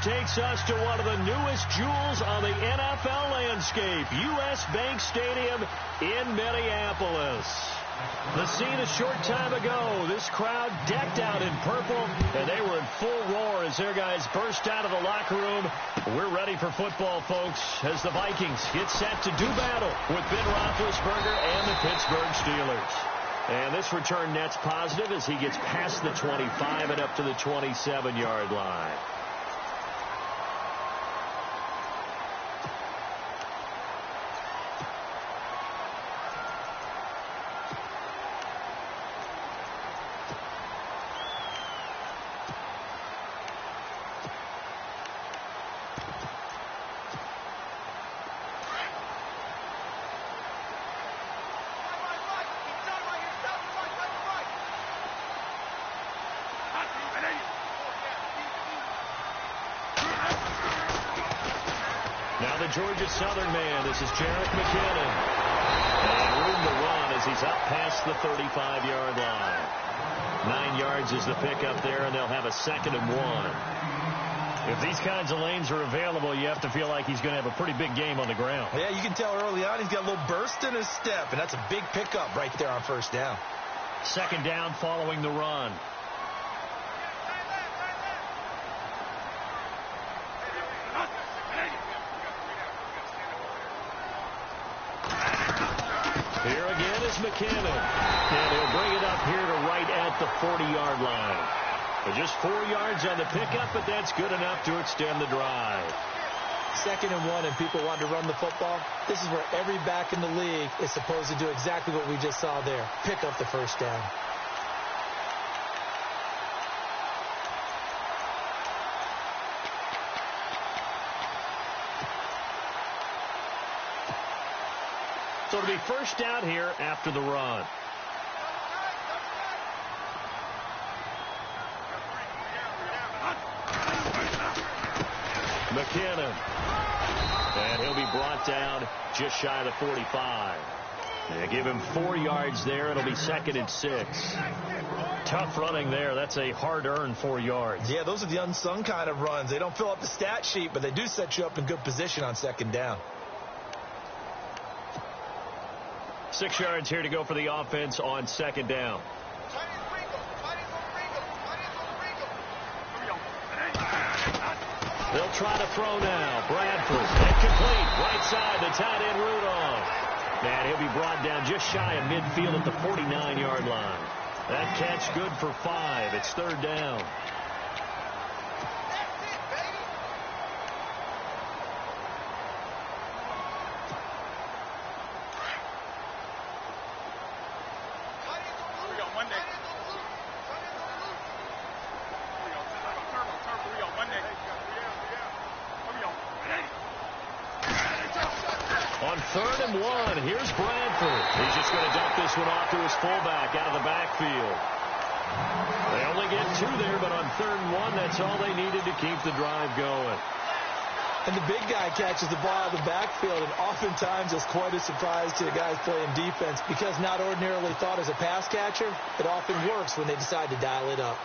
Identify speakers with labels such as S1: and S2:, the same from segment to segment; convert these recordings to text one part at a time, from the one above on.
S1: takes us to one of the newest jewels on the NFL landscape, U.S. Bank Stadium in Minneapolis. The scene a short time ago, this crowd decked out in purple, and they were in full roar as their guys burst out of the locker room. We're ready for football, folks, as the Vikings get set to do battle with Ben Roethlisberger and the Pittsburgh Steelers. And this return net's positive as he gets past the 25 and up to the 27-yard line. Now the Georgia Southern man, this is Jarek McKinnon. And room to run as he's up past the 35-yard line. 9 yards is the pickup there, and they'll have a 2nd and 1. If these kinds of lanes are available, you have to feel like he's going to have a pretty big game on the ground.
S2: Yeah, you can tell early on he's got a little burst in his step, and that's a big pickup right there on first down.
S1: 2nd down following the run. Here again is McKinnon, and he'll bring it up here to right at the 40-yard line. But just 4 yards on the pickup, but that's good enough to extend the drive.
S2: 2nd and 1, and people want to run the football. This is where every back in the league is supposed to do exactly what we just saw there. Pick up the first down.
S1: So it'll be first down here after the run. McKinnon. And he'll be brought down just shy of the 45. They give him 4 yards there. It'll be 2nd and 6. Tough running there. That's a hard-earned 4 yards.
S2: Yeah, those are the unsung kind of runs. They don't fill up the stat sheet, but they do set you up in good position on 2nd down.
S1: 6 yards here to go for the offense on 2nd down. They'll try to throw now. Bradford, incomplete. Right side, the tight end Rudolph. And he'll be brought down just shy of midfield at the 49-yard line. That catch good for 5. It's 3rd down. On 3rd and 1, here's Bradford. He's just going to dump this one off to his fullback out of the backfield. They only get 2 there, but on 3rd and 1, that's all they needed to keep the drive going.
S2: And the big guy catches the ball out of the backfield, and oftentimes it's quite a surprise to the guys playing defense because not ordinarily thought as a pass catcher, it often works when they decide to dial it up.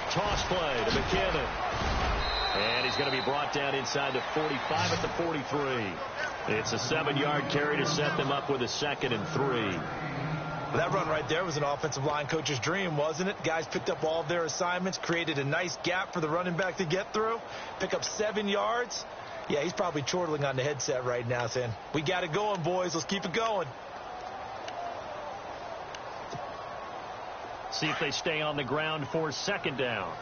S1: Toss play to McKinnon. And he's going to be brought down inside the 45 at the 43. It's a 7-yard carry to set them up with a 2nd and 3.
S2: Well, that run right there was an offensive line coach's dream, wasn't it? Guys picked up all of their assignments, created a nice gap for the running back to get through, pick up 7 yards. Yeah, he's probably chortling on the headset right now saying, we got it going, boys. Let's keep it going.
S1: See if they stay on the ground for 2nd down.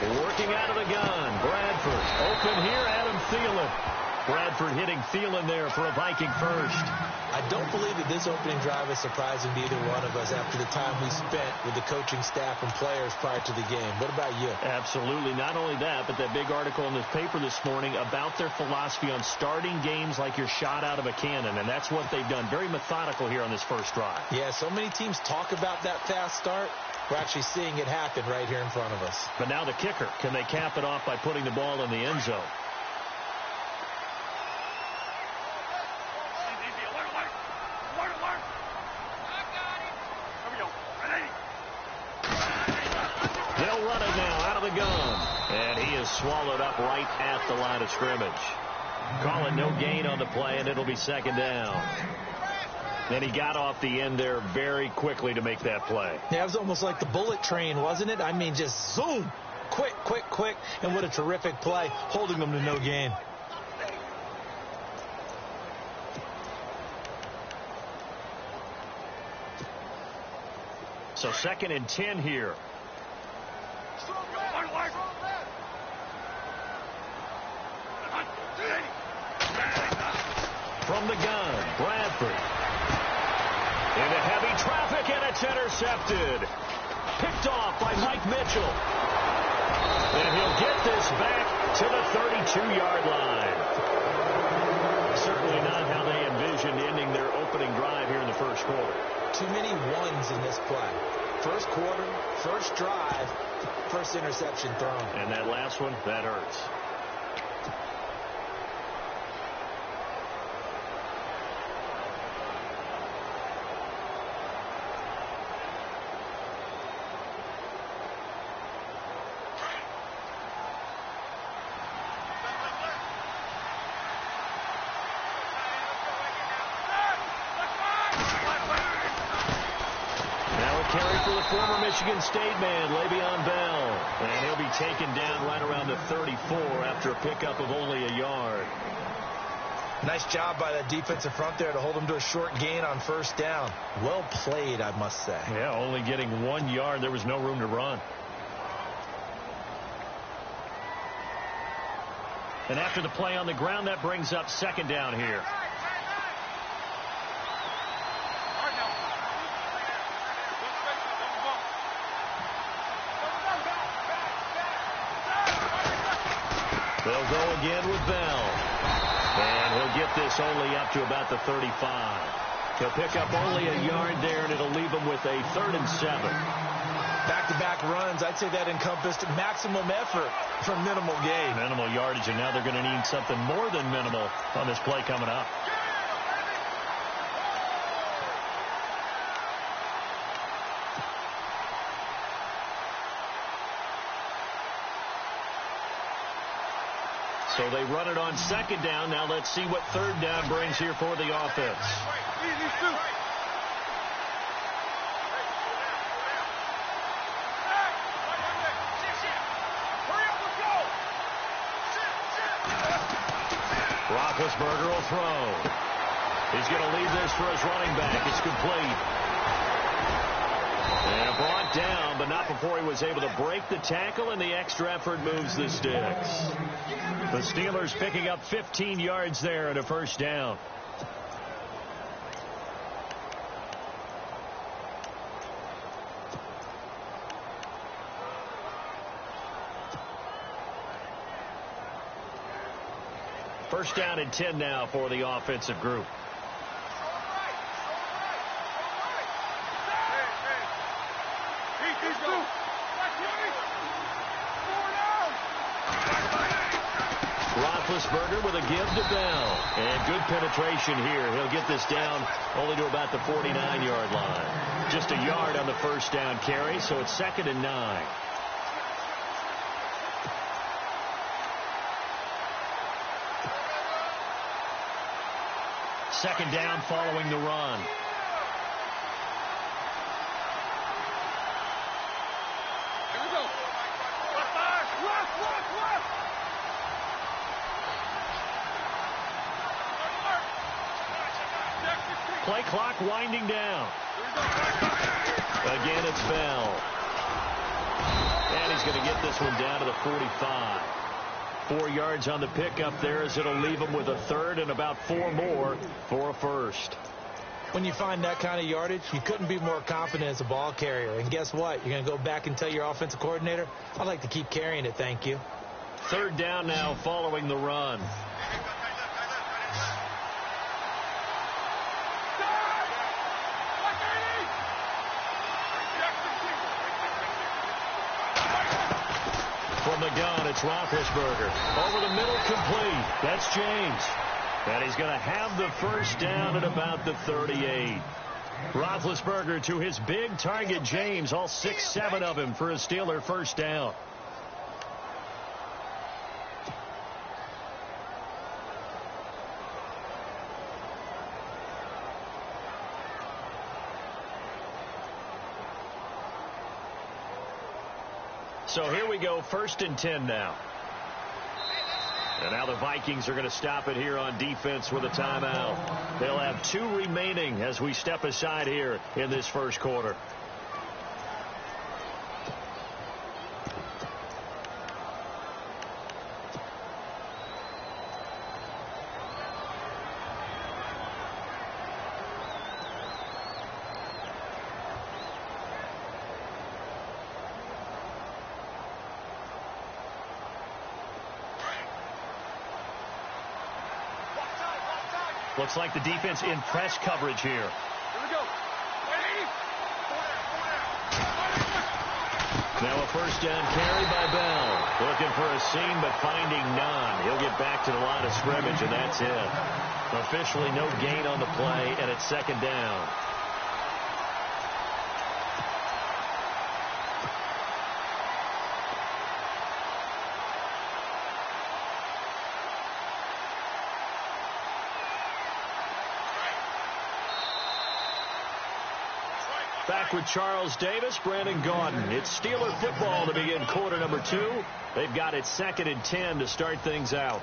S1: Working out of the gun. Bradford. Open here, Adam Thielen. Bradford hitting Thielen there for a Viking first.
S2: I don't believe that this opening drive is surprising to either one of us after the time we spent with the coaching staff and players prior to the game. What about you?
S1: Absolutely. Not only that, but that big article in the paper this morning about their philosophy on starting games like you're shot out of a cannon, and that's what they've done. Very methodical here on this first drive.
S2: Yeah, so many teams talk about that fast start. We're actually seeing it happen right here in front of us.
S1: But now the kicker. Can they cap it off by putting the ball in the end zone? They'll run it now out of the gun. And he is swallowed up right at the line of scrimmage. Calling no gain on the play, and it'll be second down. Then he got off the end there very quickly to make that play.
S2: Yeah, it was almost like the bullet train, wasn't it? I mean, just zoom. Quick, quick, quick. And what a terrific play, holding them to no gain.
S1: So 2nd and 10 here. From the gun, Bradford. Into heavy traffic, and it's intercepted. Picked off by Mike Mitchell. And he'll get this back to the 32-yard line. Certainly not how they envisioned ending their opening drive here in the first quarter.
S2: Too many ones in this play. First quarter, first drive, first interception thrown.
S1: And that last one, that hurts. Former Michigan State man, Le'Veon Bell. And he'll be taken down right around the 34 after a pickup of only a yard.
S2: Nice job by that defensive front there to hold him to a short gain on first down. Well played, I must say.
S1: Yeah, only getting 1 yard. There was no room to run. And after the play on the ground, that brings up second down here. They'll go again with Bell. And he'll get this only up to about the 35. He'll pick up only a yard there, and it'll leave him with a 3rd and 7.
S2: Back-to-back runs, I'd say that encompassed maximum effort for minimal gain.
S1: Minimal yardage, and now they're going to need something more than minimal on this play coming up. So they run it on second down. Now let's see what third down brings here for the offense. Roethlisberger will throw. He's going to leave this for his running back. It's complete. And brought down, but not before he was able to break the tackle, and the extra effort moves the sticks. The Steelers picking up 15 yards there at a first down. First down and 10 now for the offensive group. Roethlisberger with a give to Bell. And good penetration here. He'll get this down only to about the 49-yard line. Just a yard on the first down carry, so it's 2nd and 9. Second down following the run.
S3: Here we go. Left.
S1: Play clock winding down. Again, it's Bell. And he's going to get this one down to the 45. 4 yards on the pickup there, as it'll leave him with a 3rd and about 4 more for a first.
S2: When you find that kind of yardage, you couldn't be more confident as a ball carrier. And guess what? You're going to go back and tell your offensive coordinator, I'd like to keep carrying it, thank you.
S1: 3rd down now following the run. From the gun, it's Roethlisberger. Over the middle, complete. That's James. And he's going to have the first down at about the 38. Roethlisberger to his big target, James. All 6-7 of him for a Steeler first down. So here we go, 1st and 10 now. And now the Vikings are going to stop it here on defense with a timeout. They'll have 2 remaining as we step aside here in this first quarter. Looks like the defense in press coverage here.
S3: Here we go.
S1: Now a first down carry by Bell. Looking for a seam, but finding none. He'll get back to the line of scrimmage, and that's it. Officially no gain on the play, and it's 2nd down. Back with Charles Davis, Brandon Gaudin. It's Steeler football to begin quarter number 2. They've got it 2nd and 10 to start things out.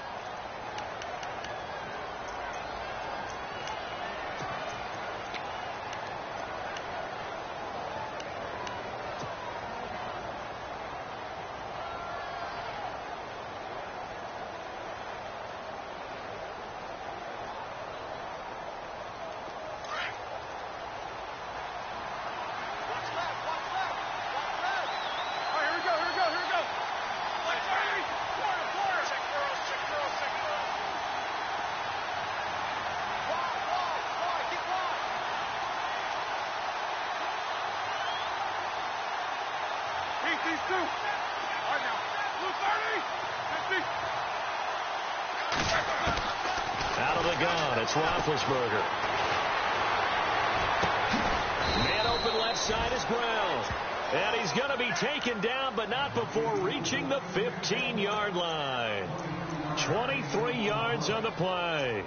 S1: Out of the gun, it's Roethlisberger. Man open left side is Brown. And he's going to be taken down, but not before reaching the 15-yard line. 23 yards on the play.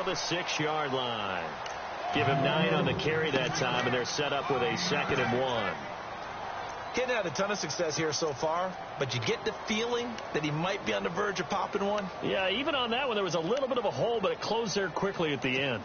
S1: The 6-yard line. Give him 9 on the carry that time, and they're set up with a 2nd and 1.
S2: He hadn't had a ton of success here so far, but you get the feeling that he might be on the verge of popping one.
S1: Yeah, even on that one, there was a little bit of a hole, but it closed there quickly at the end.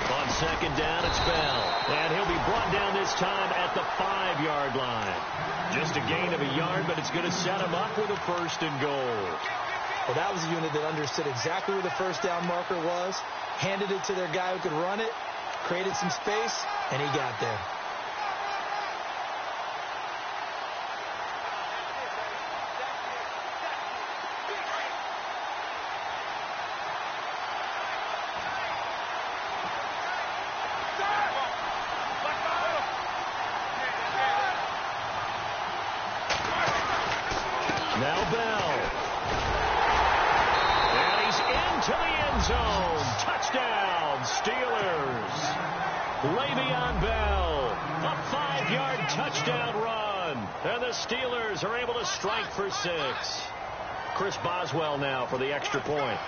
S1: On 2nd down, it's Bell. And he'll be brought down this time at the 5-yard line. Just a gain of a yard, but it's going to set him up with a 1st and goal.
S2: Well, that was a unit that understood exactly where the first down marker was, handed it to their guy who could run it, created some space, and he got there.
S1: Now Bell. And he's into the end zone. Touchdown, Steelers. Le'Veon Bell. A 5-yard touchdown run. And the Steelers are able to strike for 6. Chris Boswell now for the extra point.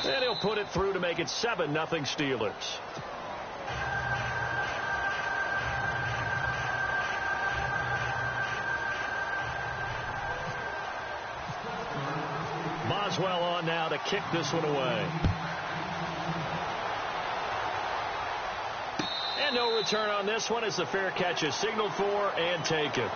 S1: And he'll put it through to make it 7-0 Steelers. Boswell on now to kick this one away. And no return on this one as the fair catch is signaled for and taken.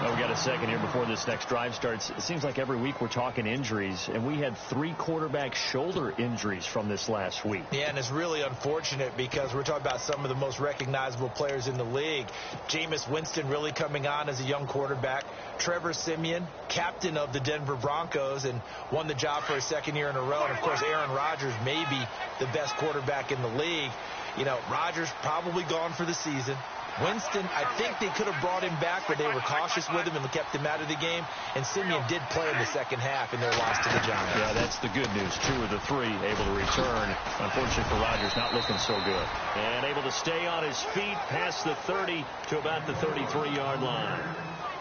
S1: Well, we got a second here before this next drive starts. It seems like every week we're talking injuries, and we had 3 quarterback shoulder injuries from this last week.
S2: Yeah, and it's really unfortunate because we're talking about some of the most recognizable players in the league. Jameis Winston really coming on as a young quarterback. Trevor Siemian, captain of the Denver Broncos, and won the job for a second year in a row. And, of course, Aaron Rodgers may be the best quarterback in the league. You know, Rodgers probably gone for the season. Winston, I think they could have brought him back, but they were cautious with him and kept him out of the game. And Siemian did play in the second half in their loss to the Giants.
S1: Yeah, that's the good news. 2 of the 3 able to return. Unfortunately for Rodgers, not looking so good. And able to stay on his feet past the 30 to about the 33-yard line.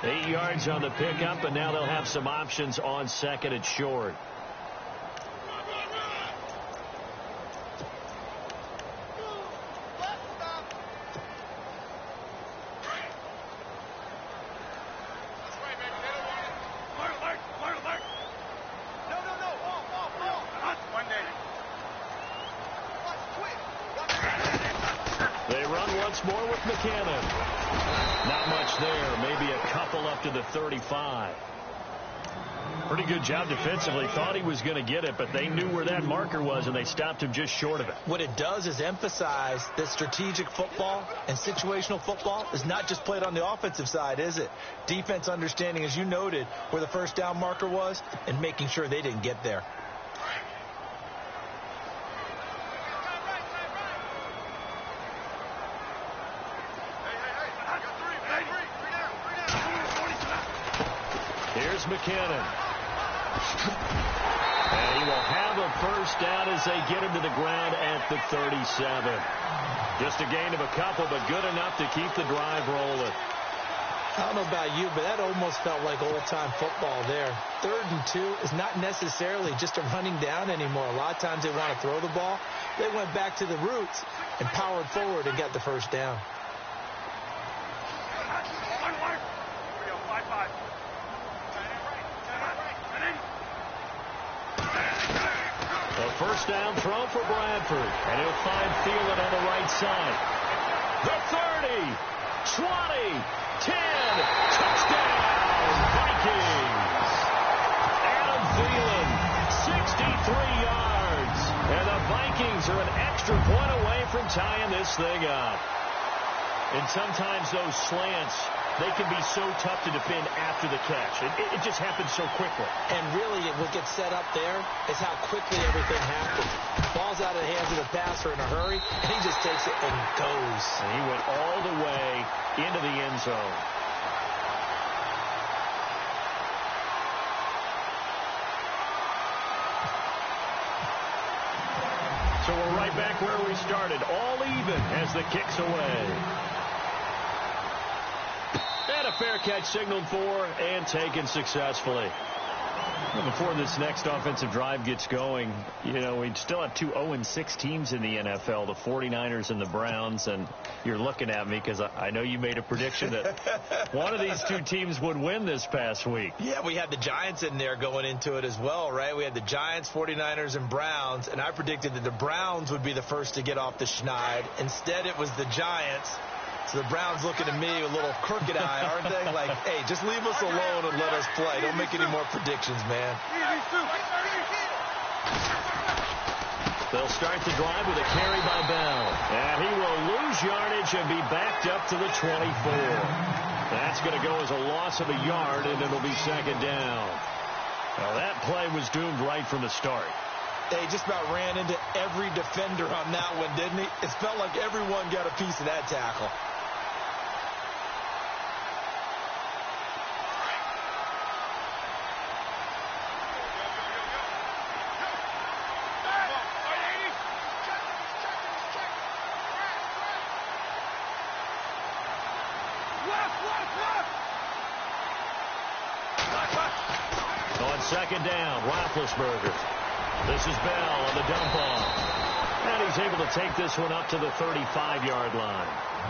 S1: 8 yards on the pickup, and now they'll have some options on second and short. More with McCannon. Not much there. Maybe a couple up to the 35. Pretty good job defensively. Thought he was going to get it, but they knew where that marker was, and they stopped him just short of it.
S2: What it does is emphasize that strategic football and situational football is not just played on the offensive side, is it? Defense understanding, as you noted, where the first down marker was and making sure they didn't get there.
S1: Here's McCannon. And he will have a first down as they get him to the ground at the 37. Just a gain of a couple, but good enough to keep the drive rolling.
S2: I don't know about you, but that almost felt like old-time football there. 3rd and 2 is not necessarily just a running down anymore. A lot of times they want to throw the ball. They went back to the roots and powered forward and got the first down.
S1: A first down throw for Bradford, and he'll find Thielen on the right side. The 30, 20, 10, touchdown, Vikings. Adam Thielen, 63 yards, and the Vikings are an extra point away from tying this thing up. And sometimes those slants, they can be so tough to defend after the catch. It just happens so quickly.
S2: And really, what gets set up there is how quickly everything happens. Ball's out of the hands of the passer in a hurry, and he just takes it and goes.
S1: And he went all the way into the end zone. So we're right back where we started, all even as the kick's away. And a fair catch signaled for and taken successfully. Well, before this next offensive drive gets going, you know, we still have 2 0-6 teams in the NFL, the 49ers and the Browns, and you're looking at me because I know you made a prediction that one of these 2 teams would win this past week.
S2: Yeah, we had the Giants in there going into it as well, right? We had the Giants, 49ers, and Browns, and I predicted that the Browns would be the first to get off the schneid. Instead, it was the Giants. So the Browns looking at me with a little crooked eye, aren't they? Like, hey, just leave us alone and let us play. Don't make any more predictions, man.
S1: They'll start the drive with a carry by Bell. And he will lose yardage and be backed up to the 24. That's going to go as a loss of a yard, and it'll be second down. Well, that play was doomed right from the start.
S2: They just about ran into every defender on that one, didn't he? It felt like everyone got a piece of that tackle.
S1: second down. Roethlisberger. This is Bell on the dump off. And he's able to take this one up to the 35-yard line.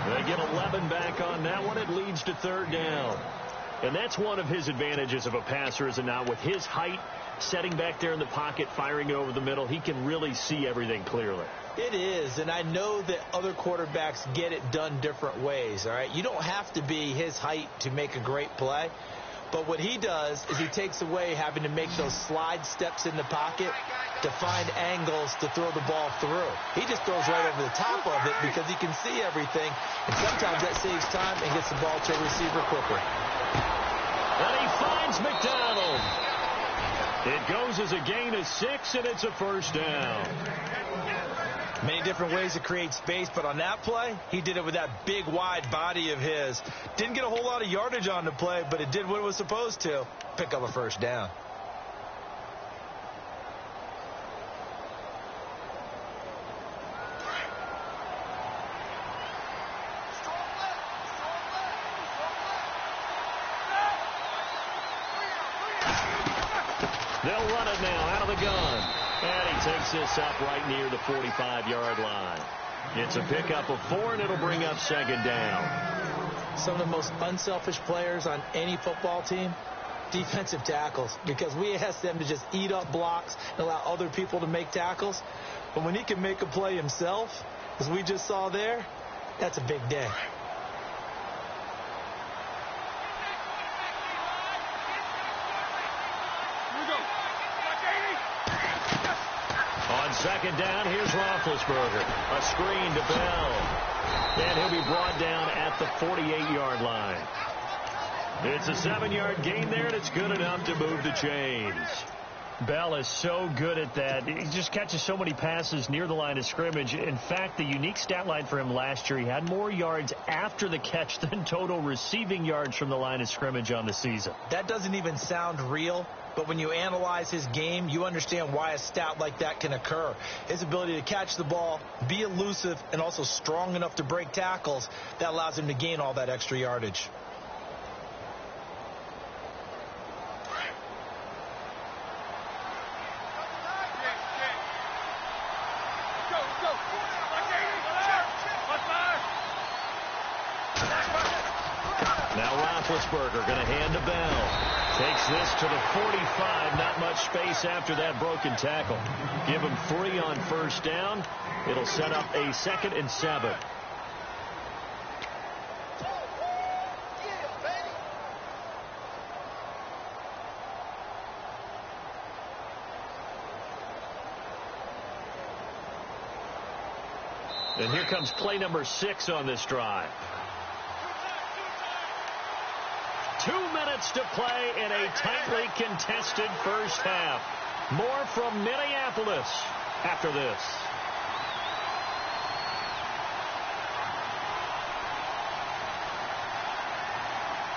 S1: They get 11 back on that one. It leads to third down. And that's one of his advantages of a passer, is it not? With his height, setting back there in the pocket, firing it over the middle, he can really see everything clearly.
S2: It is, and I know that other quarterbacks get it done different ways, all right? You don't have to be his height to make a great play. But what he does is he takes away having to make those slide steps in the pocket to find angles to throw the ball through. He just throws right over the top of it because he can see everything, and sometimes that saves time and gets the ball to a receiver quicker.
S1: And he finds McDonald. It goes as a gain of 6, and it's a first down.
S2: Many different ways to create space, but on that play, he did it with that big, wide body of his. Didn't get a whole lot of yardage on the play, but it did what it was supposed to. Pick up a first down.
S1: They'll run it now out of the gun. And he takes this up right near the 45-yard line. It's a pickup of 4, and it'll bring up second down.
S2: Some of the most unselfish players on any football team, defensive tackles, because we ask them to just eat up blocks and allow other people to make tackles. But when he can make a play himself, as we just saw there, that's a big day.
S1: On second down, here's Roethlisberger. A screen to Bell. And he'll be brought down at the 48-yard line. It's a 7-yard gain there, and it's good enough to move the chains. Bell is so good at that. He just catches so many passes near the line of scrimmage. In fact, the unique stat line for him last year, he had more yards after the catch than total receiving yards from the line of scrimmage on the season.
S2: That doesn't even sound real. But when you analyze his game, you understand why a stat like that can occur. His ability to catch the ball, be elusive, and also strong enough to break tackles, that allows him to gain all that extra yardage.
S1: Now Roethlisberger going to hand to Bell. Takes this to the 45. Not much space after that broken tackle. Give him 3 on first down. It'll set up a 2nd and 7. And here comes play number 6 on this drive. 2 minutes to play in a tightly contested first half. More from Minneapolis after this.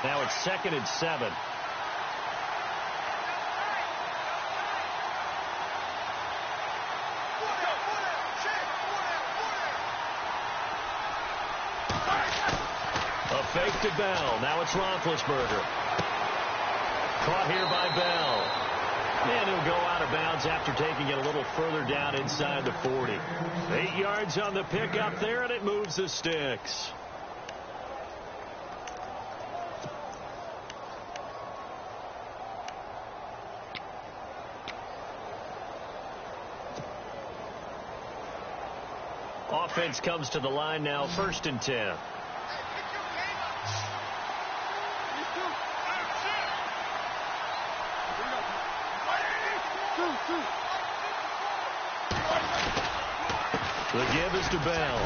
S1: Now it's 2nd and 7. A fake to Bell. Now it's Roethlisberger. Caught here by Bell. And he'll go out of bounds after taking it a little further down inside the 40. 8 yards on the pickup there, and it moves the sticks. Offense comes to the line now, 1st and 10. The give is to Bell.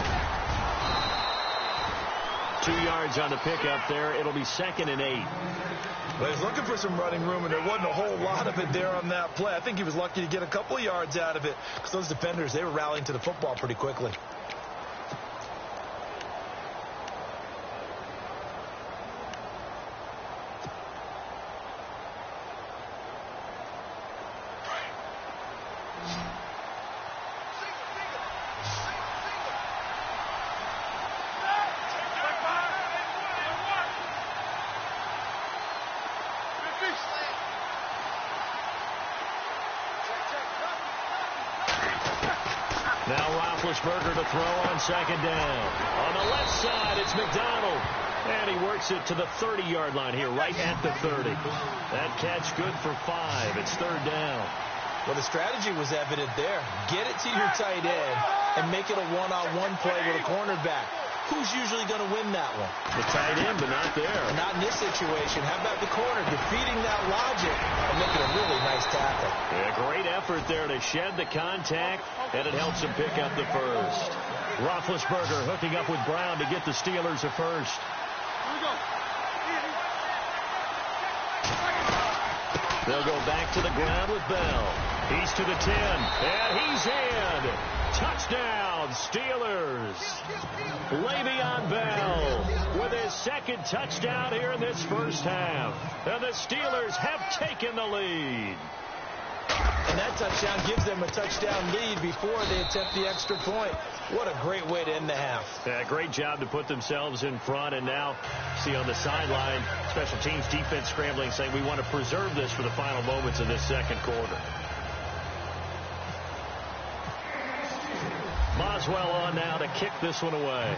S1: 2 yards on the pickup there. It'll be 2nd and 8.
S2: Well, he was looking for some running room, and there wasn't a whole lot of it there on that play. I think he was lucky to get a couple of yards out of it because those defenders, they were rallying to the football pretty quickly.
S1: Now Roethlisberger to throw on second down. On the left side, it's McDonald. And he works it to the 30-yard line here, right at the 30. That catch good for 5. It's third down.
S2: Well, the strategy was evident there. Get it to your tight end and make it a one-on-one play with a cornerback. Who's usually going to win that one?
S1: The tight end, but not there.
S2: Not in this situation. How about the corner defeating that logic and making a really nice tackle?
S1: Yeah, great effort there to shed the contact, and it helps him pick up the first. Roethlisberger hooking up with Brown to get the Steelers a first. They'll go back to the ground with Bell. He's to the 10, and he's in. Touchdown, Steelers. Le'Veon Bell with his second touchdown here in this first half. And the Steelers have taken the lead.
S2: And that touchdown gives them a touchdown lead before they attempt the extra point. What a great way to end the half.
S1: Yeah, great job to put themselves in front. And now, see on the sideline, special teams defense scrambling, saying we want to preserve this for the final moments of this second quarter. Boswell on now to kick this one away.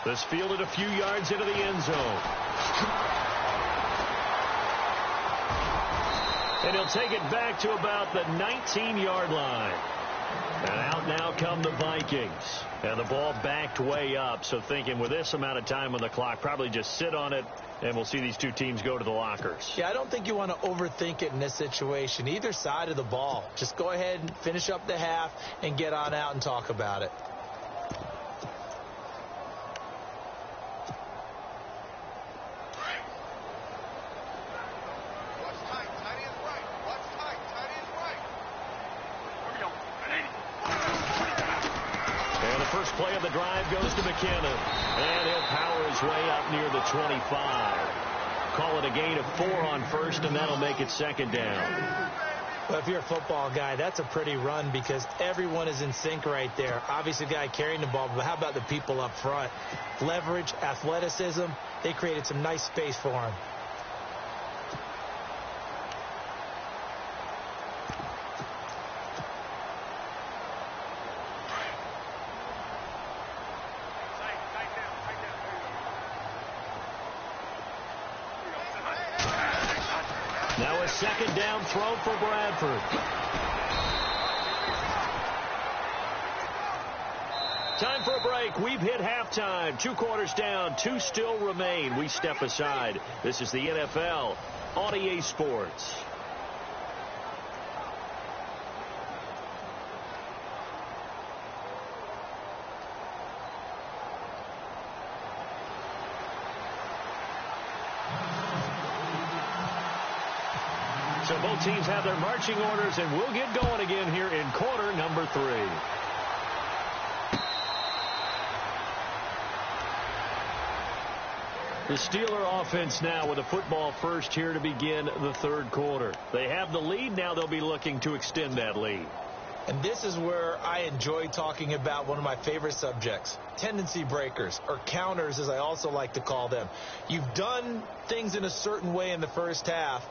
S1: This fielded a few yards into the end zone. And he'll take it back to about the 19-yard line. And out now come the Vikings. And the ball backed way up. So thinking with this amount of time on the clock, probably just sit on it, and we'll see these two teams go to the lockers.
S2: Yeah, I don't think you want to overthink it in this situation. Either side of the ball. Just go ahead and finish up the half and get on out and talk about it.
S1: Play of the drive goes to McKinnon, and he'll power his way up near the 25. Call it a gain of 4 on first, and that'll make it second down.
S2: Well, if you're a football guy, that's a pretty run because everyone is in sync right there. Obviously, the guy carrying the ball, but how about the people up front? Leverage, athleticism, they created some nice space for him.
S1: Now a second down throw for Bradford. Time for a break. We've hit halftime. 2 quarters down. 2 still remain. We step aside. This is the NFL on EA Sports. So both teams have their marching orders, and we'll get going again here in quarter number 3. The Steeler offense now with a football first here to begin the third quarter. They have the lead. Now they'll be looking to extend that lead.
S2: And this is where I enjoy talking about one of my favorite subjects, tendency breakers, or counters as I also like to call them. You've done things in a certain way in the first half,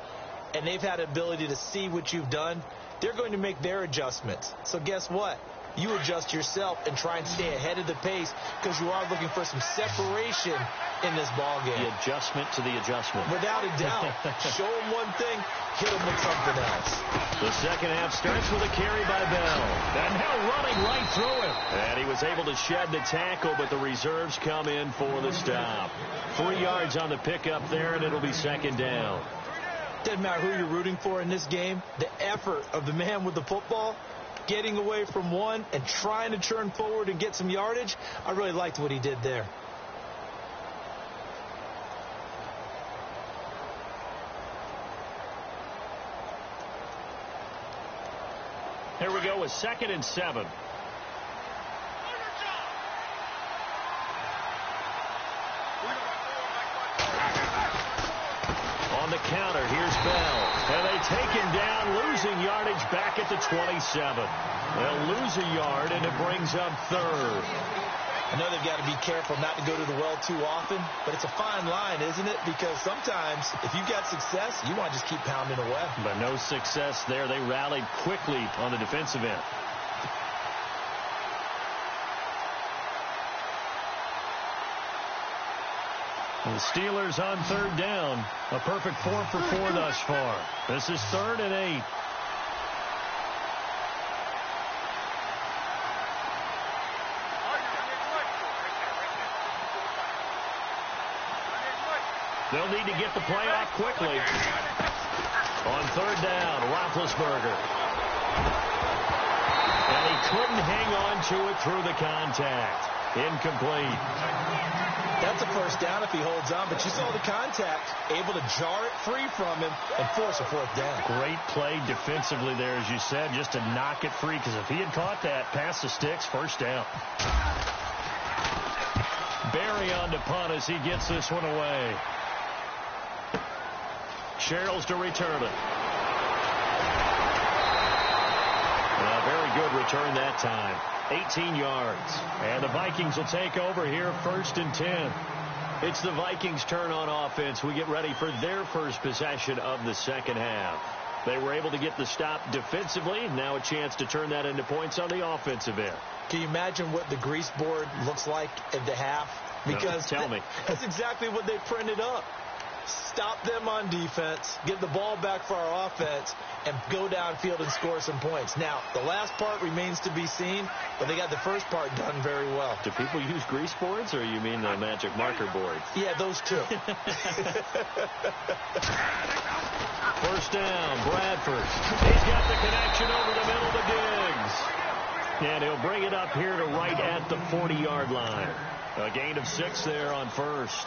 S2: and they've had the ability to see what you've done. They're going to make their adjustments. So guess what? You adjust yourself and try and stay ahead of the pace because you are looking for some separation in this ball game.
S1: The adjustment to the adjustment.
S2: Without a doubt. Show them one thing, hit them with something else.
S1: The second half starts with a carry by Bell. And now running right through him. And he was able to shed the tackle, but the reserves come in for the stop. 3 yards on the pickup there, and it'll be second down.
S2: Doesn't matter who you're rooting for in this game. The effort of the man with the football, getting away from one and trying to turn forward and get some yardage, I really liked what he did there.
S1: Here we go with 2nd and 7. On the counter, here's Bell. And they take him down, losing yardage back at the 27. They'll lose a yard, and it brings up 3rd.
S2: I know they've got to be careful not to go to the well too often, but it's a fine line, isn't it? Because sometimes if you've got success, you want to just keep pounding away.
S1: But no success there. They rallied quickly on the defensive end. The Steelers on third down. A perfect 4 for 4 thus far. This is 3rd and 8. They'll need to get the play off quickly. On third down, Roethlisberger. And he couldn't hang on to it through the contact. Incomplete.
S2: That's a first down if he holds on, but you saw the contact, able to jar it free from him and force a 4th down.
S1: Great play defensively there, as you said, just to knock it free, because if he had caught that, past the sticks, first down. Barry on to punt as he gets this one away. Sherrills to return it. Well, very good return that time. 18 yards. And the Vikings will take over here, 1st and 10. It's the Vikings' turn on offense. We get ready for their first possession of the second half. They were able to get the stop defensively. Now a chance to turn that into points on the offensive end.
S2: Can you imagine what the grease board looks like at the half? Because
S1: no, tell me.
S2: That's exactly what they printed up. Stop them on defense, get the ball back for our offense, and go downfield and score some points. Now, the last part remains to be seen, but they got the first part done very well.
S1: Do people use grease boards, or you mean the magic marker boards?
S2: Yeah, those two.
S1: First down, Bradford. He's got the connection over the middle to Diggs. And he'll bring it up here to right at the 40-yard line. A gain of 6 there on first.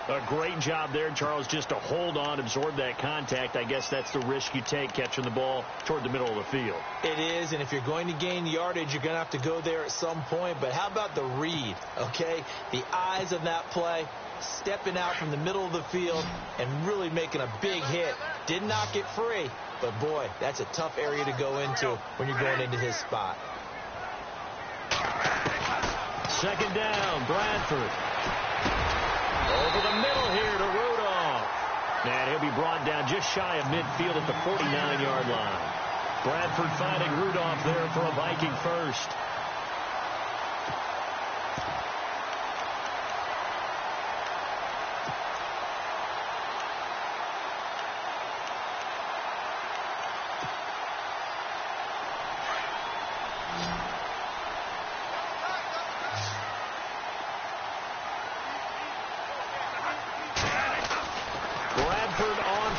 S1: A great job there, Charles, just to hold on, absorb that contact. I guess that's the risk you take catching the ball toward the middle of the field.
S2: It is, and if you're going to gain yardage, you're going to have to go there at some point. But how about the read, okay? The eyes of that play, stepping out from the middle of the field and really making a big hit. Didn't knock it free, but, boy, that's a tough area to go into when you're going into his spot.
S1: Second down, Bradford. Over the middle here to Rudolph. And he'll be brought down just shy of midfield at the 49-yard line. Bradford finding Rudolph there for a Viking first.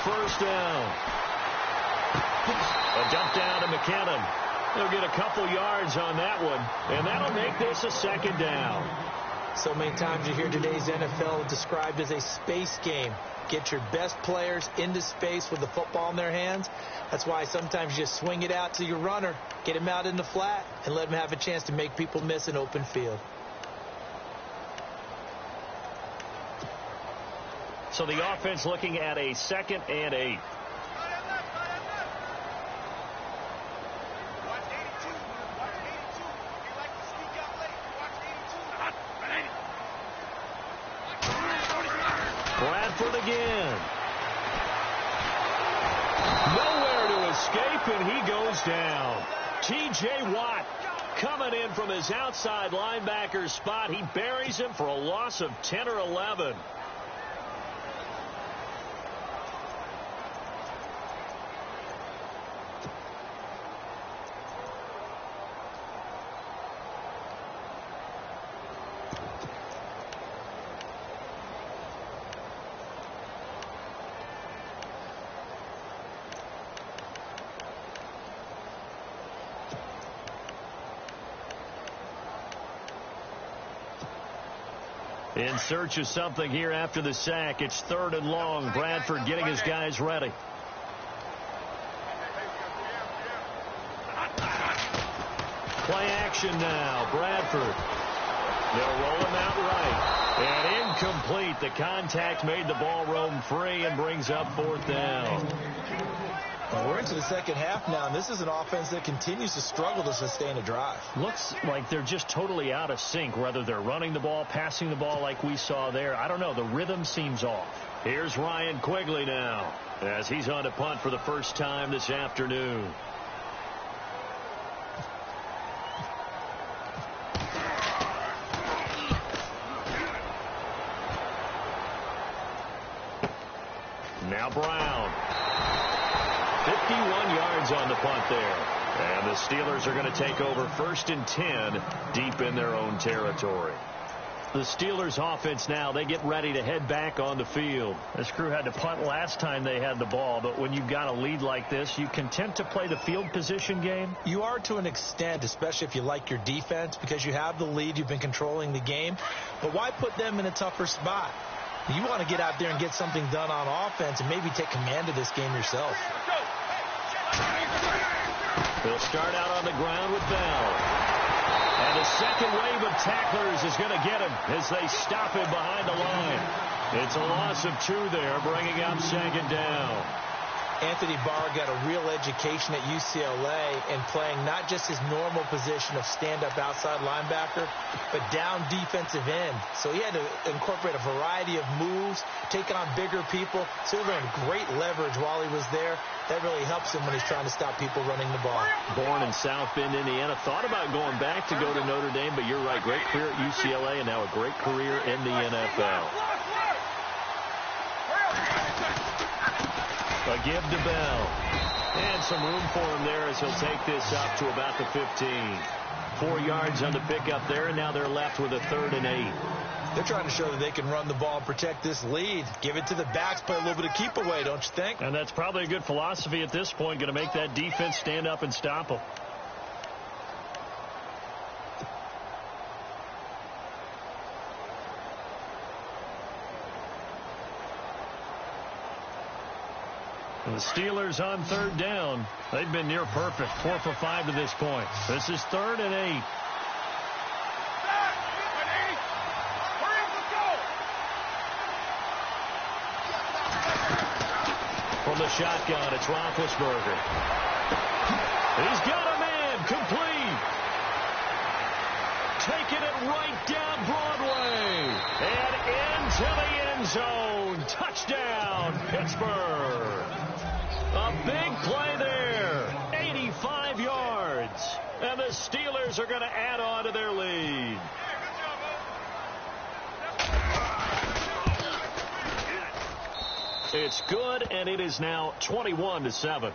S1: First down. A dump down to McKinnon. They'll get a couple yards on that one, and that'll make this a second down.
S2: So many times you hear today's NFL described as a space game. Get your best players into space with the football in their hands. That's why sometimes you just swing it out to your runner, get him out in the flat, and let him have a chance to make people miss an open field.
S1: So the offense looking at a 2nd and 8. Bradford again. Nowhere to escape, and he goes down. T.J. Watt coming in from his outside linebacker spot. He buries him for a loss of 10 or 11. In search of something here after the sack. It's 3rd and long. Bradford getting his guys ready. Play action now. Bradford. They'll roll him out right. And incomplete. The contact made the ball roam free and brings up 4th down.
S2: Well, we're into the second half now, and this is an offense that continues to struggle to sustain a drive.
S1: Looks like they're just totally out of sync, whether they're running the ball, passing the ball like we saw there. I don't know. The rhythm seems off. Here's Ryan Quigley now as he's on to punt for the first time this afternoon. Now Brown. 51 yards on the punt there. And the Steelers are going to take over 1st and 10 deep in their own territory. The Steelers offense now, they get ready to head back on the field. This crew had to punt last time they had the ball, but when you've got a lead like this, you content to play the field position game?
S2: You are to an extent, especially if you like your defense, because you have the lead, you've been controlling the game. But why put them in a tougher spot? You want to get out there and get something done on offense and maybe take command of this game yourself.
S1: They'll start out on the ground with Bell. And the second wave of tacklers is going to get him as they stop him behind the line. It's a loss of 2 there, bringing up 2nd down.
S2: Anthony Barr got a real education at UCLA in playing not just his normal position of stand-up outside linebacker, but down defensive end. So he had to incorporate a variety of moves, take on bigger people. So he learned great leverage while he was there. That really helps him when he's trying to stop people running the ball.
S1: Born in South Bend, Indiana. Thought about going back to go to Notre Dame, but you're right. Great career at UCLA and now a great career in the NFL. A give to Bell. And some room for him there as he'll take this up to about the 15. 4 yards on the pickup there, and now they're left with a 3rd and 8.
S2: They're trying to show that they can run the ball and protect this lead. Give it to the backs, play a little bit of keep away, don't you think?
S1: And that's probably a good philosophy at this point, going to make that defense stand up and stop them. The Steelers on 3rd down. They've been near perfect. 4 for 5 to this point. This is 3rd and 8. From the shotgun, it's Roethlisberger. He's got a man. Complete. Taking it right down Broadway. And into the end zone. Touchdown, Pittsburgh. A big play there. 85 yards. And the Steelers are going to add on to their lead. It's good, and it is now 21-7.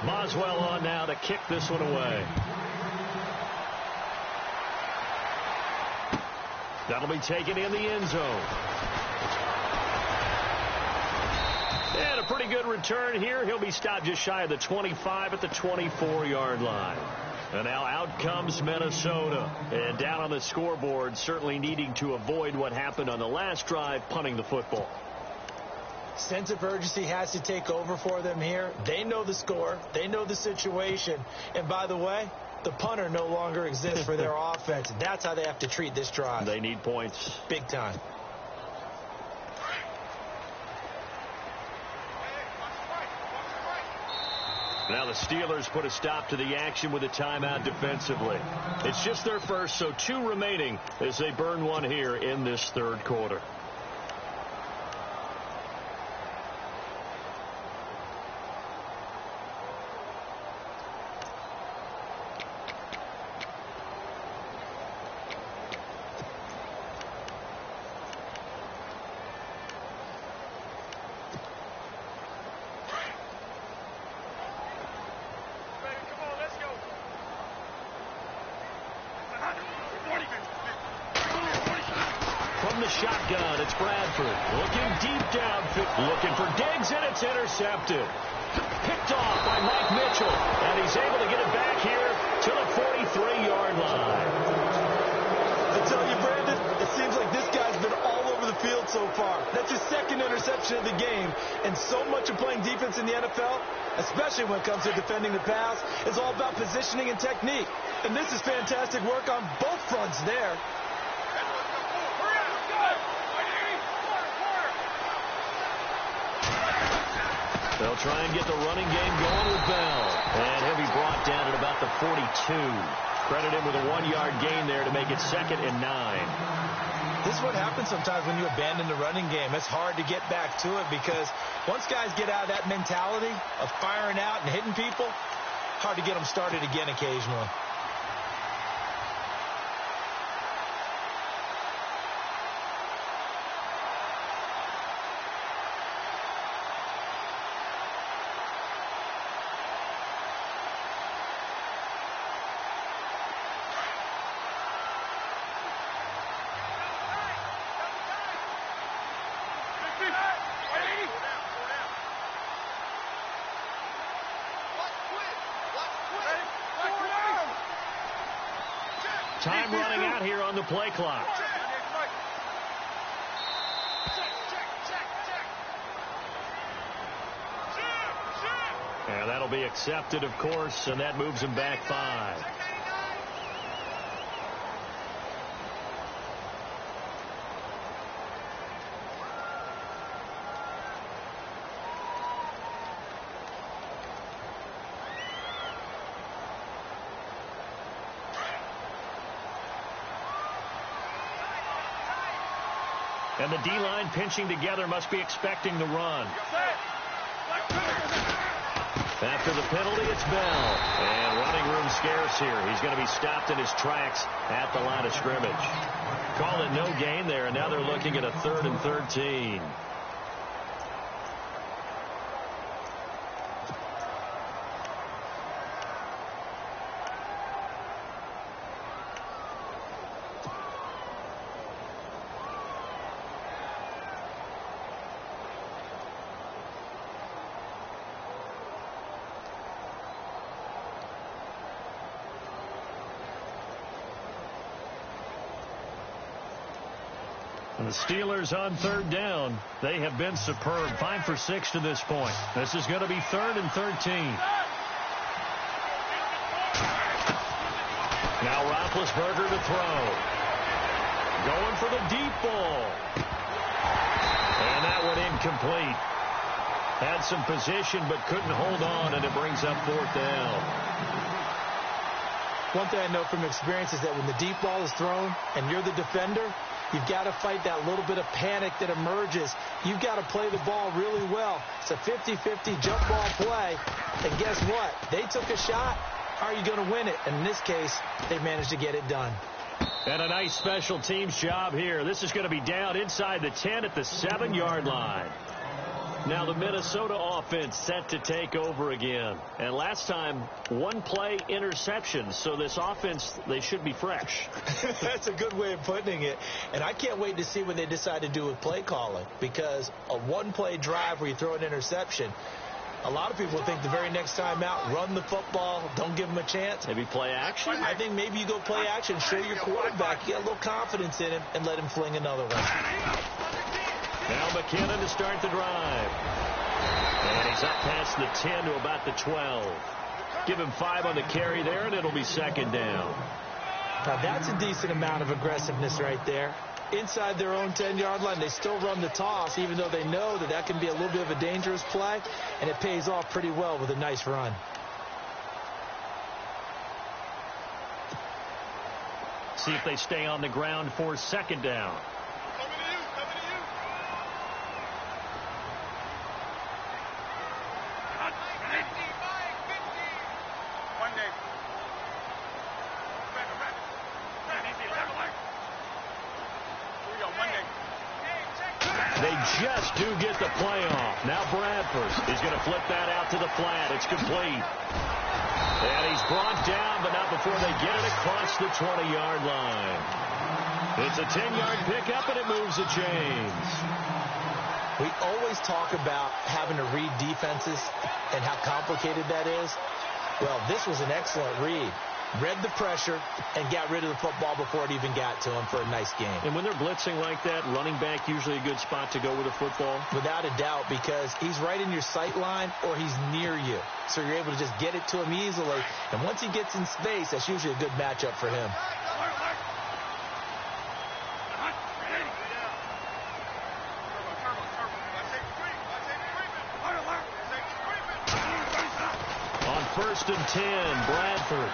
S1: Boswell on now to kick this one away. That'll be taken in the end zone. And a pretty good return here. He'll be stopped just shy of the 25 at the 24-yard line. And now out comes Minnesota. And down on the scoreboard, certainly needing to avoid what happened on the last drive, punting the football.
S2: Sense of urgency has to take over for them here. They know the score. They know the situation. And by the way, the punter no longer exists for their offense. That's how they have to treat this drive.
S1: They need points.
S2: Big time.
S1: Now the Steelers put a stop to the action with a timeout defensively. It's just their first, so 2 remaining as they burn one here in this 3rd quarter. Shotgun, it's Bradford looking deep downfield, looking for Diggs, and it's intercepted. Picked off by Mike Mitchell, and he's able to get it back here to the 43-yard line.
S2: I tell you, Brandon, it seems like this guy's been all over the field so far. That's his second interception of the game. And so much of playing defense in the NFL, especially when it comes to defending the pass, is all about positioning and technique. And this is fantastic work on both fronts there.
S1: They'll try and get the running game going with Bell. And he'll be brought down at about the 42. Credit him with a 1-yard gain there to make it 2nd and 9.
S2: This is what happens sometimes when you abandon the running game. It's hard to get back to it because once guys get out of that mentality of firing out and hitting people, hard to get them started again occasionally.
S1: Time running out here on the play clock. And that'll be accepted, of course, and that moves him back 5. And the D-line pinching together must be expecting the run. After the penalty, it's Bell. And running room scarce here. He's going to be stopped in his tracks at the line of scrimmage. Call it no gain there, and now they're looking at a 3rd and 13. And the Steelers on 3rd down. They have been superb. 5 for 6 to this point. This is going to be 3rd and 13. Now Roethlisberger to throw. Going for the deep ball. And that one incomplete. Had some position but couldn't hold on, and it brings up 4th down.
S2: One thing I know from experience is that when the deep ball is thrown and you're the defender, you've got to fight that little bit of panic that emerges. You've got to play the ball really well. It's a 50-50 jump ball play. And guess what? They took a shot. How are you going to win it? And in this case, they managed to get it done.
S1: And a nice special teams job here. This is going to be down inside the 10 at the 7-yard line. Now the Minnesota offense set to take over again. And last time, 1-play interception. So this offense, they should be fresh.
S2: That's a good way of putting it. And I can't wait to see what they decide to do with play calling. Because a 1-play drive where you throw an interception, a lot of people think the very next time out, run the football, don't give them a chance.
S1: Maybe play action?
S2: I think maybe you go play action, show your quarterback, you get a little confidence in him, and let him fling another one.
S1: Now McKinnon to start the drive. And he's up past the 10 to about the 12. Give him 5 on the carry there, and it'll be 2nd down.
S2: Now that's a decent amount of aggressiveness right there. Inside their own 10-yard line, they still run the toss, even though they know that that can be a little bit of a dangerous play, and it pays off pretty well with a nice run.
S1: See if they stay on the ground for 2nd down. They just do get the play off. Now Bradford is going to flip that out to the flat. It's complete. And he's brought down, but not before they get it across the 20-yard line. It's a 10-yard pickup, and it moves the chains.
S2: We always talk about having to read defenses and how complicated that is. Well, this was an excellent read. read the pressure, and got rid of the football before it even got to him for a nice game.
S1: And when they're blitzing like that, running back usually a good spot to go with the football?
S2: Without a doubt, because he's right in your sight line or he's near you. So you're able to just get it to him easily. And once he gets in space, that's usually a good matchup for him.
S1: First and 10, Bradford.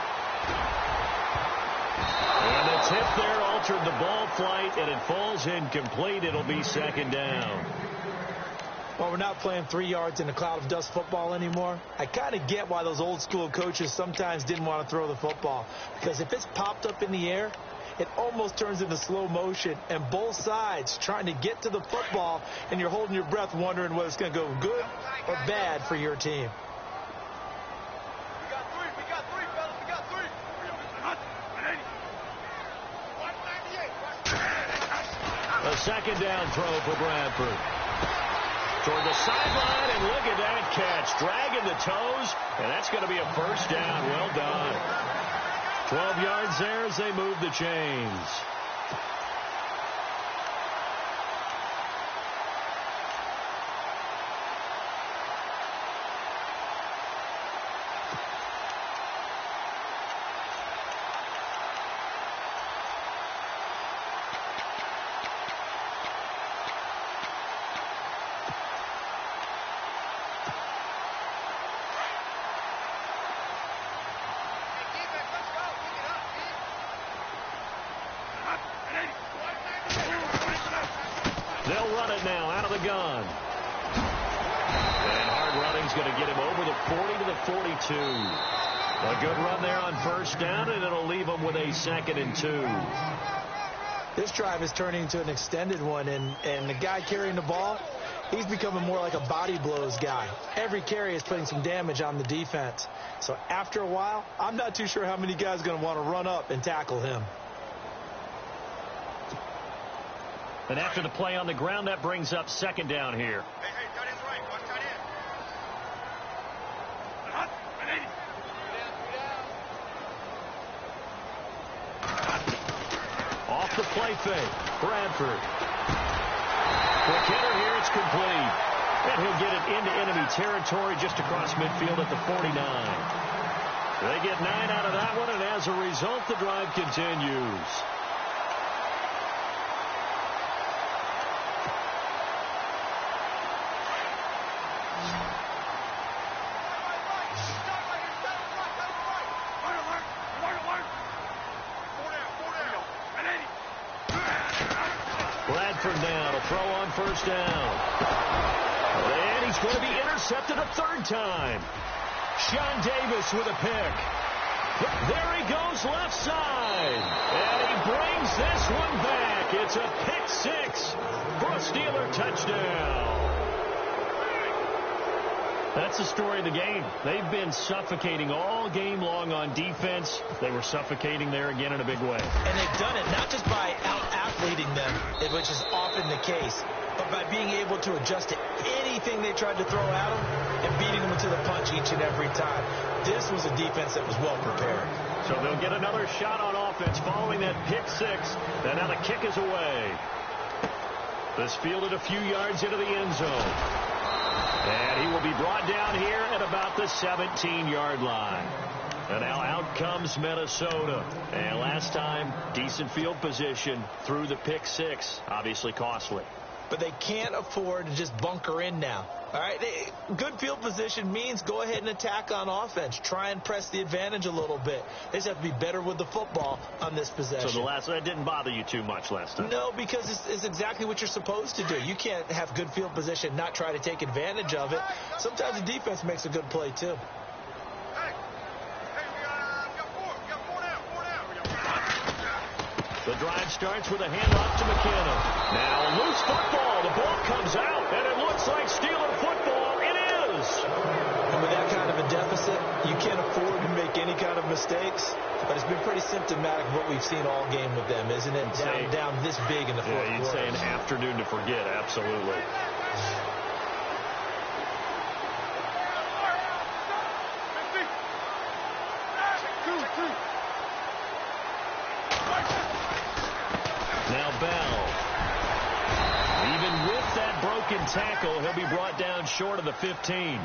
S1: And the tip there altered the ball flight, and it falls incomplete. It'll be second down.
S2: Well, we're not playing 3 yards in a cloud of dust football anymore. I kind of get why those old school coaches sometimes didn't want to throw the football. Because if it's popped up in the air, it almost turns into slow motion, and both sides trying to get to the football, and you're holding your breath wondering whether it's going to go good or bad for your team.
S1: A second down throw for Bradford. Toward the sideline, and look at that catch. Dragging the toes, and that's going to be a first down. Well done. 12 yards there as they move the chains. They'll run it now out of the gun. And hard running's going to get him over the 40 to the 42. A good run there on first down, and it'll leave him with a 2nd and 2.
S2: This drive is turning into an extended one, and the guy carrying the ball, he's becoming more like a body blows guy. Every carry is putting some damage on the defense. So after a while, I'm not too sure how many guys are going to want to run up and tackle him.
S1: And after the play on the ground, that brings up second down here.
S3: Hey, tight end's right. Watch tight end.
S1: Off the play fake, Bradford. Quick hitter here, it's complete. And he'll get it into enemy territory just across midfield at the 49. They get 9 out of that one, and as a result, the drive continues. Bradford now to throw on first down. And he's going to be intercepted a 3rd time. Sean Davis with a pick. There he goes left side. And he brings this one back. It's a pick 6 for a Steeler touchdown. That's the story of the game. They've been suffocating all game long on defense. They were suffocating there again in a big way.
S2: And they've done it not just by out-athleting them, which is often the case, but by being able to adjust to anything they tried to throw at them and beating them to the punch each and every time. This was a defense that was well prepared.
S1: So they'll get another shot on offense following that pick 6. And now the kick is away. This fielded a few yards into the end zone. And he will be brought down here at about the 17-yard line. And now out comes Minnesota. And last time, decent field position through the pick 6. Obviously costly.
S2: But they can't afford to just bunker in now. All right, good field position means go ahead and attack on offense. Try and press the advantage a little bit. They just have to be better with the football on this possession.
S1: So that didn't bother you too much last time?
S2: No, because it's exactly what you're supposed to do. You can't have good field position, not try to take advantage of it. Sometimes the defense makes a good play, too.
S1: The drive starts with a handoff to McKenna. Now loose football. The ball comes out, and it looks like Steeler football. It is.
S2: And with that kind of a deficit, you can't afford to make any kind of mistakes. But it's been pretty symptomatic of what we've seen all game with them, isn't it? Down this big in the fourth quarter.
S1: Yeah, you'd say an afternoon to forget. Absolutely. broken tackle. He'll be brought down short of the 15.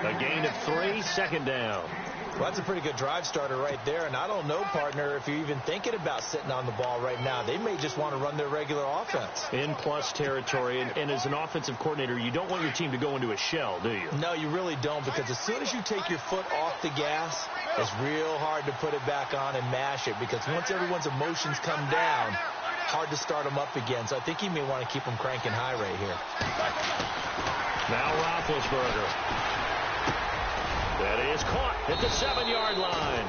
S1: A gain of 3, second down.
S2: Well, that's a pretty good drive starter right there. And I don't know, partner, if you're even thinking about sitting on the ball right now. They may just want to run their regular offense.
S1: In plus territory. And as an offensive coordinator, you don't want your team to go into a shell, do you?
S2: No, you really don't, because as soon as you take your foot off the gas, it's real hard to put it back on and mash it, because once everyone's emotions come down, hard to start them up again. So I think you may want to keep them cranking high right here.
S1: Now Roethlisberger. That is caught at the 7-yard line.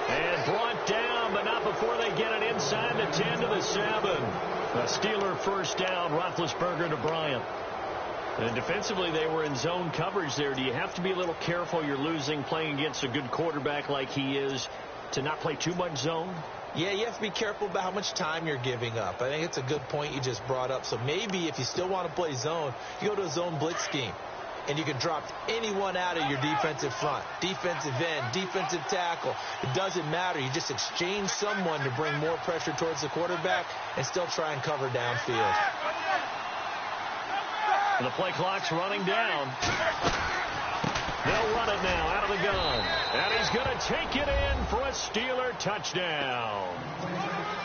S1: And brought down, but not before they get it inside the 10 to the 7. A Steeler first down, Roethlisberger to Bryant. And defensively, they were in zone coverage there. Do you have to be a little careful? You're losing playing against a good quarterback like he is to not play too much zone?
S2: Yeah, you have to be careful about how much time you're giving up. I think it's a good point you just brought up. So maybe if you still want to play zone, you go to a zone blitz scheme. And you can drop anyone out of your defensive front, defensive end, defensive tackle. It doesn't matter. You just exchange someone to bring more pressure towards the quarterback and still try and cover downfield.
S1: And the play clock's running down. They'll run it now out of the gun. And he's going to take it in for a Steeler touchdown.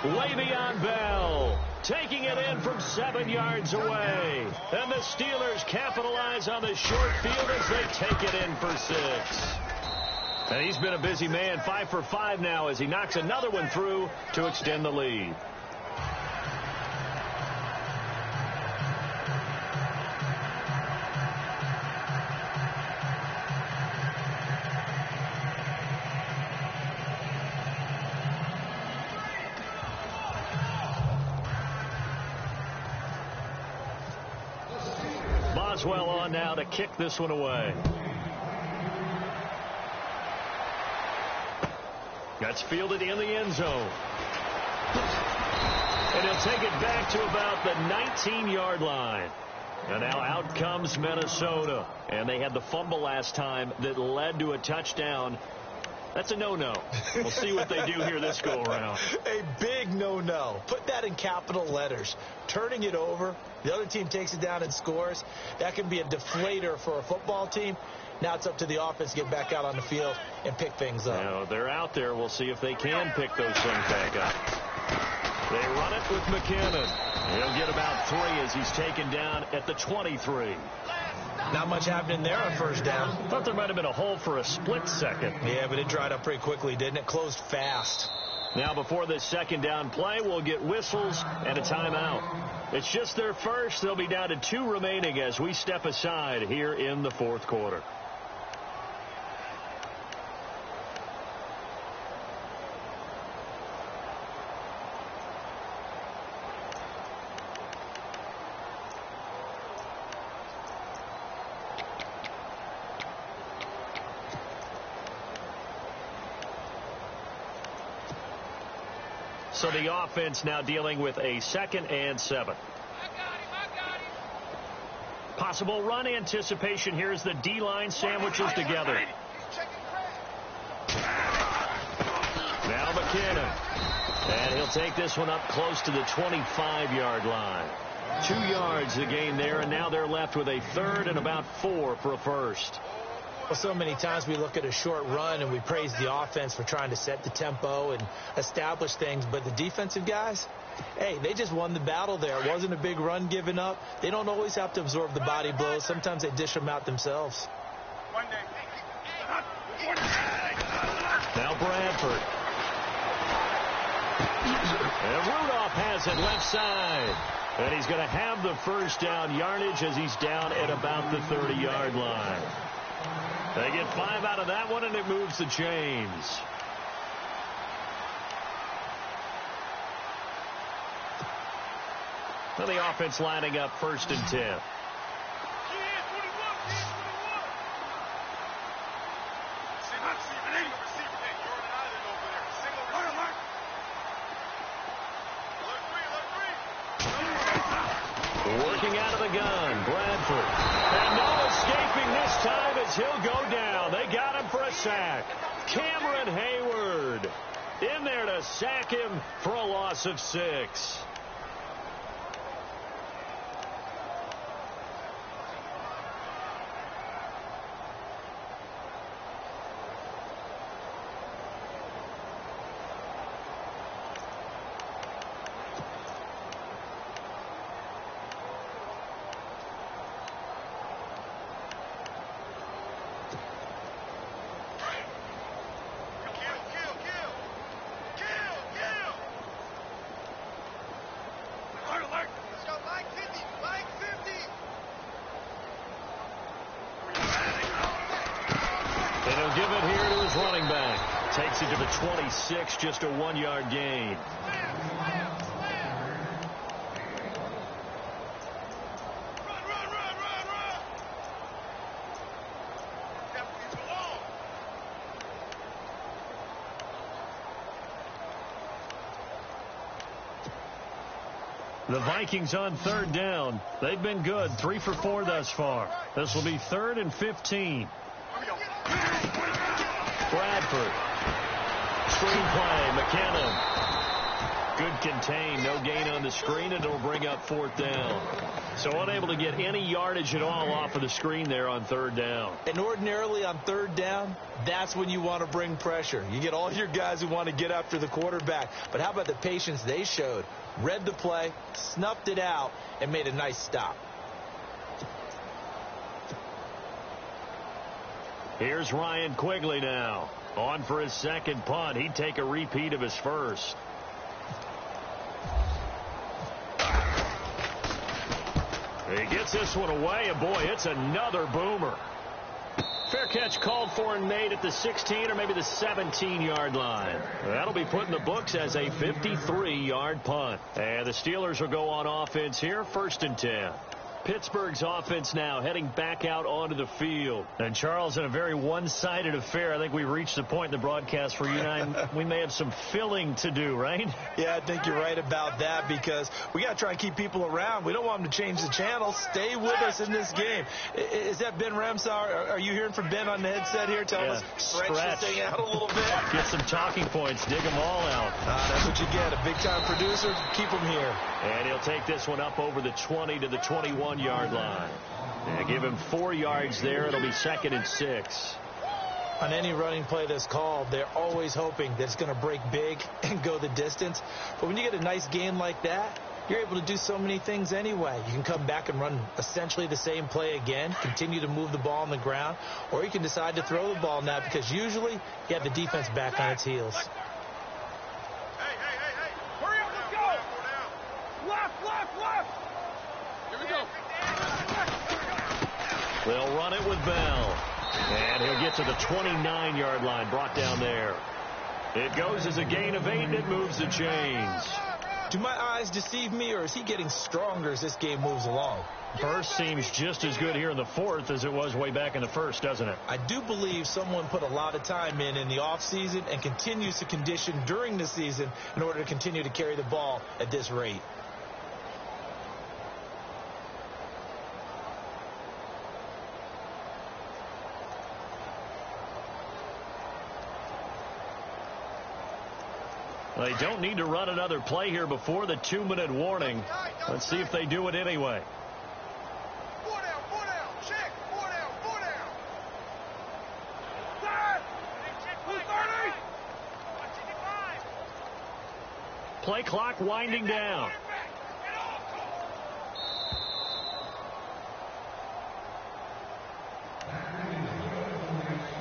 S1: Le'Veon Bell taking it in from 7 yards away. And the Steelers capitalize on the short field as they take it in for 6. And he's been a busy man, 5 for 5 now as he knocks another one through to extend the lead. Boswell on now to kick this one away. That's fielded in the end zone. And he'll take it back to about the 19-yard line. And now out comes Minnesota. And they had the fumble last time that led to a touchdown. That's a no-no. We'll see what they do here this go-around.
S2: A big no-no. Put that in capital letters. Turning it over, the other team takes it down and scores. That can be a deflator for a football team. Now it's up to the offense to get back out on the field and pick things up.
S1: Now they're out there. We'll see if they can pick those things back up. They run it with McKinnon. He'll get about 3 as he's taken down at the 23.
S2: Not much happening there on first down.
S1: Thought there might have been a hole for a split second.
S2: Yeah, but it dried up pretty quickly, didn't it? Closed fast.
S1: Now before this second down play, we'll get whistles and a timeout. It's just their first. They'll be down to 2 remaining as we step aside here in the fourth quarter. So the offense now dealing with a 2nd and 7. Possible run anticipation. Here's the D-line sandwiches together. Now McKinnon. And he'll take this one up close to the 25-yard line. 2 yards the gain there, and now they're left with a 3rd and about 4 for a first.
S2: Well, so many times we look at a short run and we praise the offense for trying to set the tempo and establish things. But the defensive guys, hey, they just won the battle there. It wasn't a big run given up. They don't always have to absorb the body blows. Sometimes they dish them out themselves.
S1: Now Bradford. And Rudolph has it left side. And he's going to have the first down yardage as he's down at about the 30-yard line. They get 5 out of that one, and it moves the chains. Well, the offense lining up 1st and 10. Working out of the gun, Bradford. And no escaping this time as he'll go down. They got him for a sack. Cameron Hayward in there to sack him for a loss of 6. give it here to his running back. Takes it to the 26, just a 1-yard gain. The Vikings on third down. They've been good. 3 for 4 thus far. This will be 3rd and 15. Bradford. Screenplay. McKinnon. Good contain. No gain on the screen, and it'll bring up 4th down. So unable to get any yardage at all off of the screen there on 3rd down.
S2: And ordinarily on 3rd down, that's when you want to bring pressure. You get all your guys who want to get after the quarterback. But how about the patience they showed? Read the play, snuffed it out, and made a nice stop.
S1: Here's Ryan Quigley now. On for his second punt. He'd take a repeat of his first. He gets this one away, and boy, it's another boomer. Fair catch called for and made at the 16 or maybe the 17-yard line. That'll be put in the books as a 53-yard punt. And the Steelers will go on offense here, 1st and 10. Pittsburgh's offense now heading back out onto the field. And, Charles, in a very one-sided affair, I think we reached the point in the broadcast where you and I, we may have some filling to do, right?
S2: Yeah, I think you're right about that because we got to try and keep people around. We don't want them to change the channel. Stay with us in this game. Is that Ben Ramsauer? Are you hearing from Ben on the headset here? Tell us stretch this thing out a little bit.
S1: Get some talking points. Dig them all out.
S2: That's what you get. A big-time producer. Keep them here.
S1: And he'll take this one up over the 20 to the 21-yard line. And give him 4 yards there. It'll be 2nd and 6.
S2: On any running play that's called, they're always hoping that it's going to break big and go the distance. But when you get a nice game like that, you're able to do so many things anyway. You can come back and run essentially the same play again, continue to move the ball on the ground, or you can decide to throw the ball now because usually you have the defense back on its heels.
S1: They'll run it with Bell. And he'll get to the 29-yard line, brought down there. It goes as a gain of 8, and it moves the chains.
S2: Do my eyes deceive me, or is he getting stronger as this game moves along?
S1: Burst seems just as good here in the 4th as it was way back in the 1st, doesn't it?
S2: I do believe someone put a lot of time in the offseason and continues to condition during the season in order to continue to carry the ball at this rate.
S1: They don't need to run another play here before the 2-minute warning. Let's see if they do it anyway.
S3: 4 down, check, 4 down.
S1: Play clock winding down.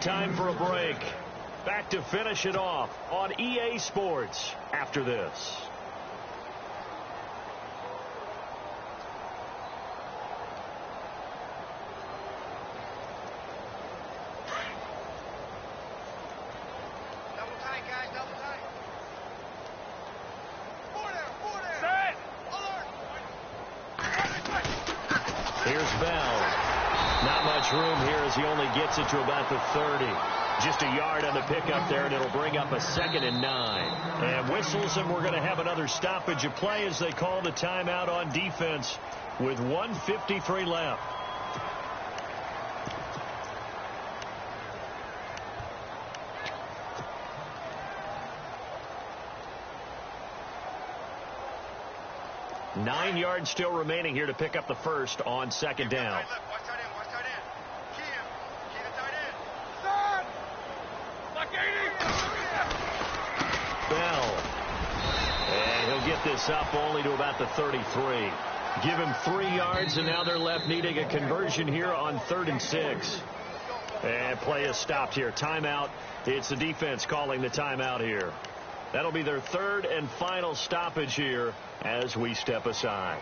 S1: Time for a break. Back to finish it off on EA Sports after this.
S3: Double tight, guys, double tight. 4 down.
S4: Set.
S3: Alert.
S1: Here's Bell. Not much room here as he only gets it to about the 30. Just a yard on the pickup there, and it'll bring up a 2nd and 9. And whistles, and we're going to have another stoppage of play as they call the timeout on defense with 1:53 left. Nine yards still remaining here to pick up the first on 2nd down.
S3: Watch tight end. Key to tight end.
S1: Bell. And he'll get this up only to about the 33. Give him 3 yards, and now they're left needing a conversion here on 3rd and 6. And play is stopped here. Timeout. It's the defense calling the timeout here. That'll be their 3rd and final stoppage here as we step aside.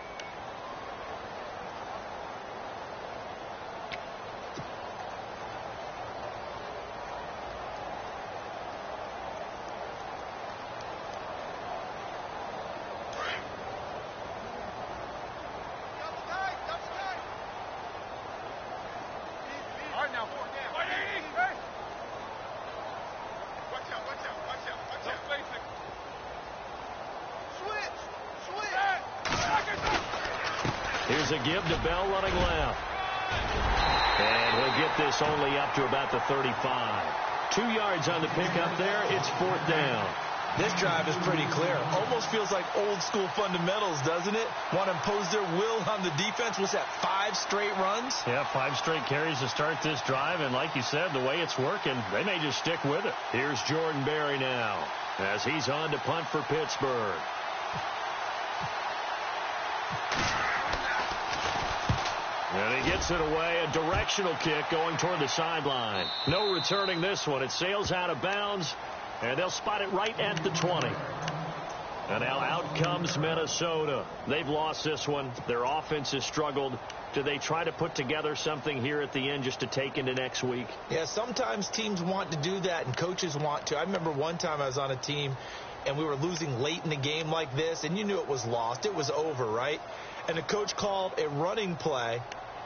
S1: is a give to Bell running left. And he'll get this only up to about the 35. 2 yards on the pickup there. It's 4th down.
S2: This drive is pretty clear. Almost feels like old school fundamentals, doesn't it? Want to impose their will on the defense. What's that, 5 straight runs?
S1: Yeah, 5 straight carries to start this drive. And like you said, the way it's working, they may just stick with it. Here's Jordan Berry now as he's on to punt for Pittsburgh. And he gets it away, a directional kick going toward the sideline. No returning this one. It sails out of bounds, and they'll spot it right at the 20. And now out comes Minnesota. They've lost this one. Their offense has struggled. Do they try to put together something here at the end just to take into next week?
S2: Yeah, sometimes teams want to do that, and coaches want to. I remember one time I was on a team, and we were losing late in the game like this, and you knew it was lost. It was over, right? And the coach called a running play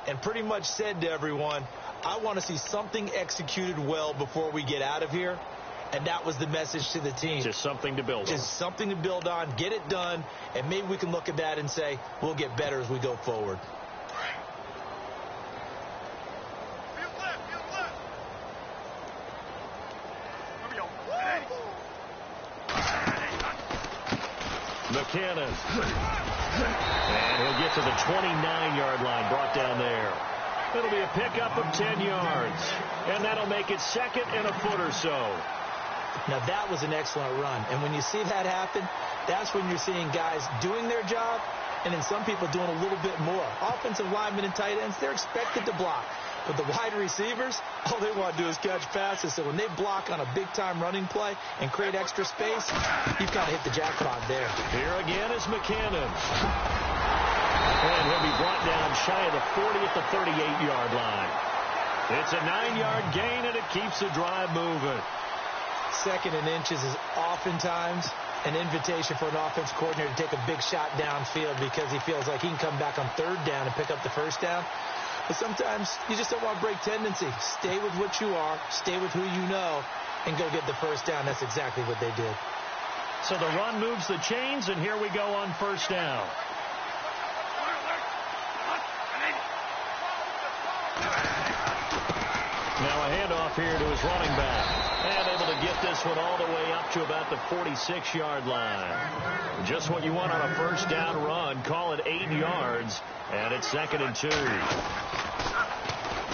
S2: and pretty much said to everyone, I want to see something executed well before we get out of here. And that was the message to the team.
S1: Just something to build on.
S2: Just something to build on. Get it done. And maybe we can look at that and say, we'll get better as we go forward.
S1: McKinnon. And he'll get to the 29-yard line, brought down there. It'll be a pickup of 10 yards. And that'll make it 2nd and a foot or so.
S2: Now, that was an excellent run. And when you see that happen, that's when you're seeing guys doing their job and then some people doing a little bit more. Offensive linemen and tight ends, they're expected to block. But the wide receivers, all they want to do is catch passes. So when they block on a big-time running play and create extra space, you've got to hit the jackpot there.
S1: Here again is McKinnon. And he'll be brought down shy of the 40 at the 38-yard line. It's a 9-yard gain, and it keeps the drive moving.
S2: 2nd and inches is oftentimes an invitation for an offense coordinator to take a big shot downfield because he feels like he can come back on 3rd down and pick up the 1st down. But sometimes you just don't want to break tendency. Stay with what you are, stay with who you know, and go get the 1st down. That's exactly what they did.
S1: So the run moves the chains, and here we go on 1st down. Now a handoff here to his running back. And able to get this one all the way up to about the 46-yard line. Just what you want on a 1st down run. Call it 8 yards. And it's 2nd and 2.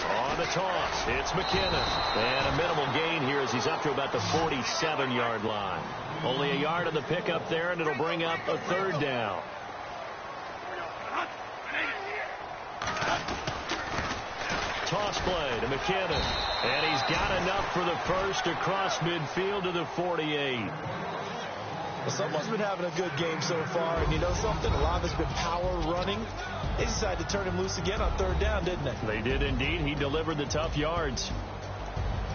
S1: On the toss, it's McKinnon. And a minimal gain here as he's up to about the 47-yard line. Only a yard on the pickup there, and it'll bring up a 3rd down. Toss play to McKinnon. And he's got enough for the first across midfield to the 48.
S2: Well, someone's been having a good game so far, and you know something? A lot of it's been power running. They decided to turn him loose again on 3rd down, didn't they?
S1: They did indeed. He delivered the tough yards.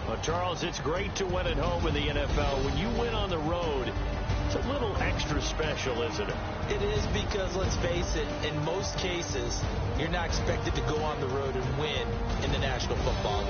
S1: Well, Charles, it's great to win at home in the NFL. When you win on the road, it's a little extra special, isn't it?
S2: It is because, let's face it, in most cases, you're not expected to go on the road and win in the National Football League.